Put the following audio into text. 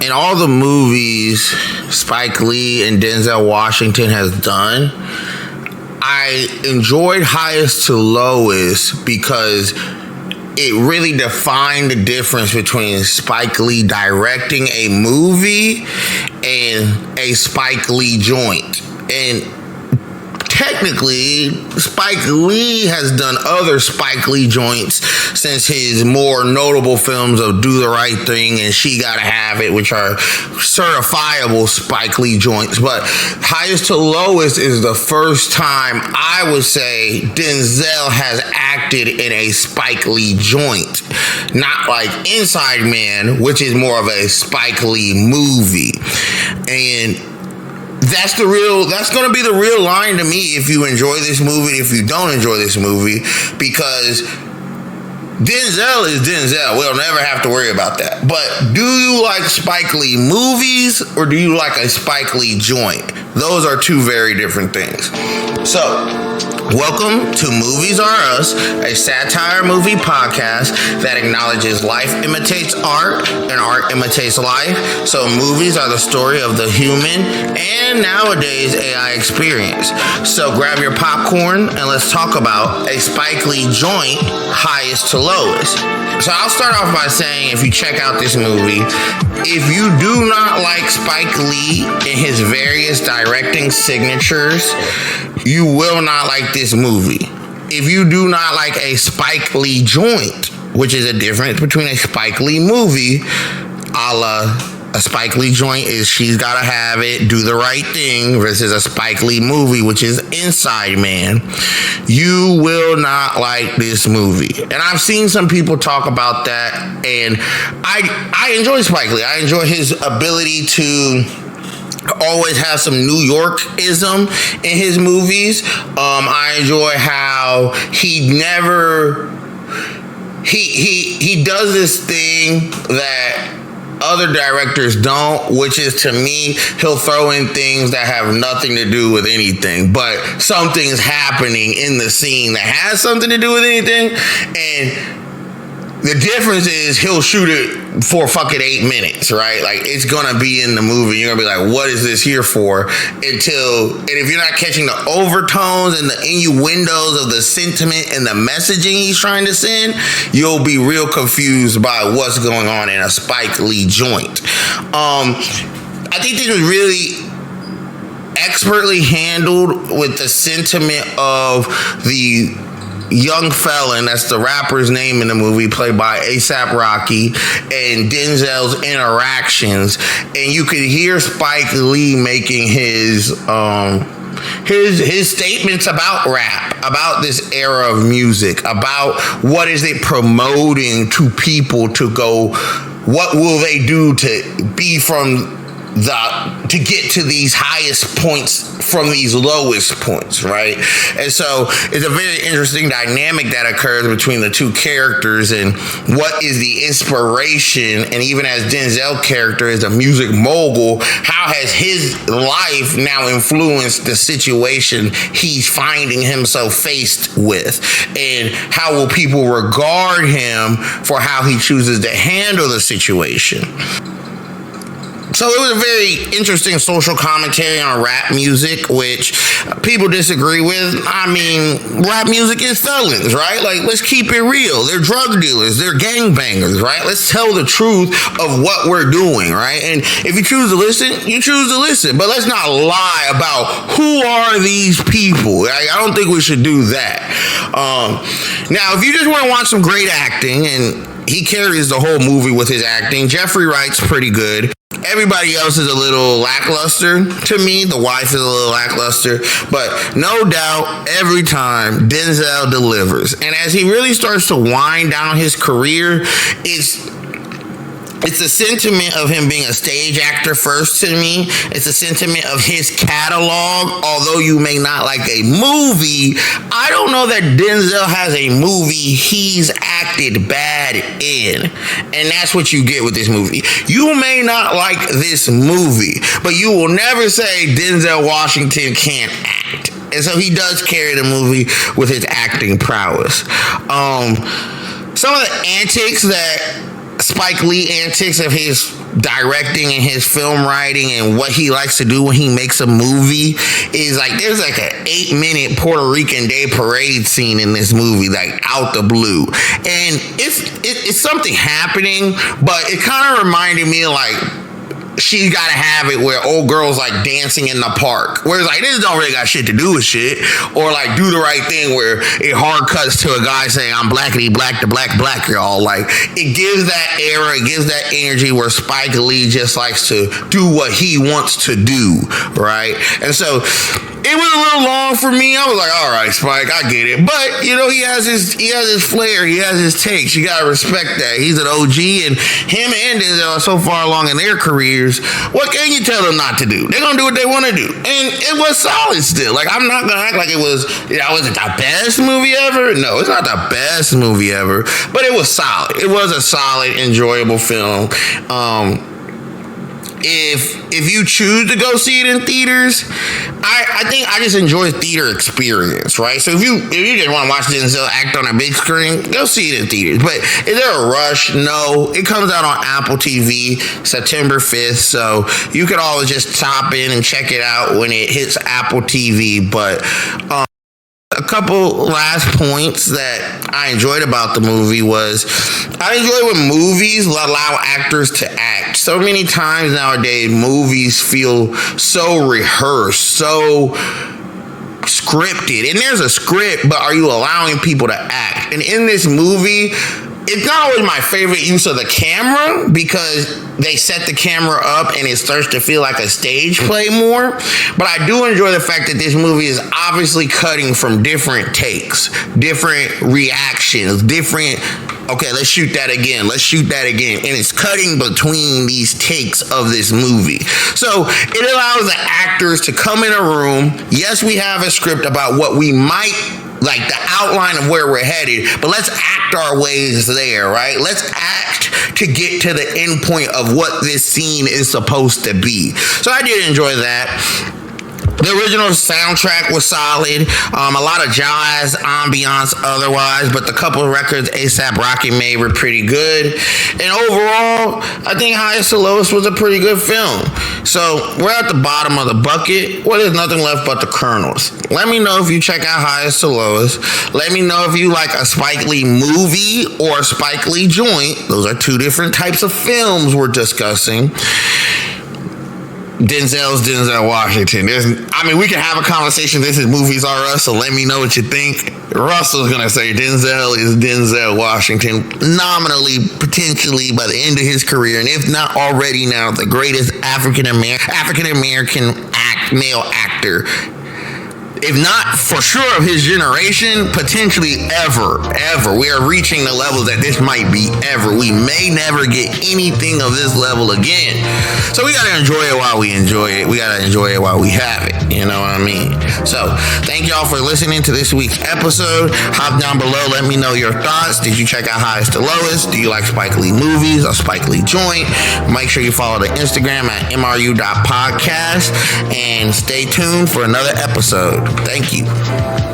in all the movies Spike Lee and Denzel Washington has done, I enjoyed Highest to Lowest because it really defined the difference between Spike Lee directing a movie and a Spike Lee joint. And technically, Spike Lee has done other Spike Lee joints since his more notable films of Do the Right Thing and She Gotta Have It, which are certifiable Spike Lee joints. But Highest to Lowest is the first time I would say Denzel has acted in a Spike Lee joint. Not like Inside Man, which is more of a Spike Lee movie. And that's going to be the real line to me if you enjoy this movie, if you don't enjoy this movie, because Denzel is Denzel. We'll never have to worry about that. But do you like Spike Lee movies or do you like a Spike Lee joint? Those are two very different things. So, welcome to Movies-aRe-USS, a satire movie podcast that acknowledges life imitates art and art imitates life. So movies are the story of the human and nowadays AI experience. So grab your popcorn and let's talk about a Spike Lee joint, Highest to Lowest. So I'll start off by saying, if you check out this movie, if you do not like Spike Lee and his various directing signatures, you will not like this movie. If you do not like a Spike Lee joint, which is a difference between a Spike Lee movie, a la a Spike Lee joint is She's Gotta Have It, Do the Right Thing, versus a Spike Lee movie, which is Inside Man, you will not like this movie. And I've seen some people talk about that, and I enjoy Spike Lee. I enjoy his ability to always have some New York-ism in his movies. I enjoy how he never he does this thing that other directors don't, which is, to me, he'll throw in things that have nothing to do with anything, but something's happening in the scene that has something to do with anything, and the difference is he'll shoot it for fucking 8 minutes, right? Like, it's gonna be in the movie. You're gonna be like, what is this here for? And if you're not catching the overtones and the innuendos of the sentiment and the messaging he's trying to send, you'll be real confused by what's going on in a Spike Lee joint. I think this was really expertly handled with the sentiment of the young felon, that's the rapper's name in the movie, played by A$AP Rocky, and Denzel's interactions, and you could hear Spike Lee making his statements about rap, about this era of music, about what is it promoting to people to go, what will they do to be from to get to these highest points from these lowest points, right? And so it's a very interesting dynamic that occurs between the two characters, and what is the inspiration, and even as Denzel's character is a music mogul, how has his life now influenced the situation he's finding himself faced with, and how will people regard him for how he chooses to handle the situation. So it was a very interesting social commentary on rap music, which people disagree with. I mean, rap music is felons, right? Like, let's keep it real. They're drug dealers. They're gangbangers, right? Let's tell the truth of what we're doing, right? And if you choose to listen, you choose to listen. But let's not lie about who are these people. I don't think we should do that. Now, if you just want to watch some great acting, and he carries the whole movie with his acting, Jeffrey Wright's pretty good. Everybody else is a little lackluster. To me, the wife is a little lackluster. But no doubt, every time, Denzel delivers. And as he really starts to wind down his career, it's a sentiment of him being a stage actor first to me. It's a sentiment of his catalog. Although you may not like a movie, I don't know that Denzel has a movie he's acted bad in. And that's what you get with this movie. You may not like this movie, but you will never say Denzel Washington can't act. And so he does carry the movie with his acting prowess. Some of the antics that Spike Lee antics of his directing and his film writing and what he likes to do when he makes a movie is like, there's like an 8-minute Puerto Rican Day Parade scene in this movie, like out the blue. And it's something happening, but it kind of reminded me of like, She's Gotta Have It, where old girls like dancing in the park. Whereas like, this don't really got shit to do with shit. Or like Do the Right Thing, where it hard cuts to a guy saying, I'm blackity black to black, y'all. Like, it gives that era, it gives that energy where Spike Lee just likes to do what he wants to do, right? And so it was a little long for me. I was like, all right, Spike, I get it. But, you know, he has his flair. He has his takes. You got to respect that. He's an OG, and him and Denzel are so far along in their careers. What can you tell them not to do? They're going to do what they want to do. And it was solid still. Like, I'm not going to act like it was, was it the best movie ever? No, it's not the best movie ever. But it was solid. It was a solid, enjoyable film. If you choose to go see it in theaters, I think I just enjoy theater experience, right? So if you just want to watch Denzel act on a big screen, go see it in theaters. But is there a rush? No. It comes out on Apple TV September 5th, so you could always just top in and check it out when it hits Apple TV. But a couple last points that I enjoyed about the movie was I enjoy when movies allow actors to act. So many times nowadays, movies feel so rehearsed, so scripted. And there's a script, but are you allowing people to act? And in this movie, it's not always my favorite use of the camera because they set the camera up and it starts to feel like a stage play more. But I do enjoy the fact that this movie is obviously cutting from different takes, different reactions, different, okay, let's shoot that again. Let's shoot that again. And it's cutting between these takes of this movie. So it allows the actors to come in a room. Yes, we have a script about what we might, like the outline of where we're headed, but let's act our ways there, right? Let's act to get to the end point of what this scene is supposed to be. So I did enjoy that. The original soundtrack was solid. A lot of jazz, ambiance otherwise, but the couple of records A$AP Rocky made were pretty good. And overall, I think Highest to Lowest was a pretty good film. So we're at the bottom of the bucket. Well, there's nothing left but the kernels. Let me know if you check out Highest to Lowest. Let me know if you like a Spike Lee movie or a Spike Lee joint. Those are two different types of films we're discussing. Denzel's Denzel Washington. We can have a conversation. This is Movies-aRe-USS, so let me know what you think. Russell's going to say Denzel is Denzel Washington, nominally, potentially, by the end of his career, and if not already now, the greatest African-American male actor. If not for sure of his generation, potentially ever. We are reaching the level that this might be ever. We may never get anything of this level again. So we gotta enjoy it while we enjoy it. We gotta enjoy it while we have it. You know what I mean? So thank y'all for listening to this week's episode. Hop down below, let me know your thoughts. Did you check out Highest to Lowest? Do you like Spike Lee movies or Spike Lee joint? Make sure you follow the Instagram at MRU.podcast and stay tuned for another episode. Thank you.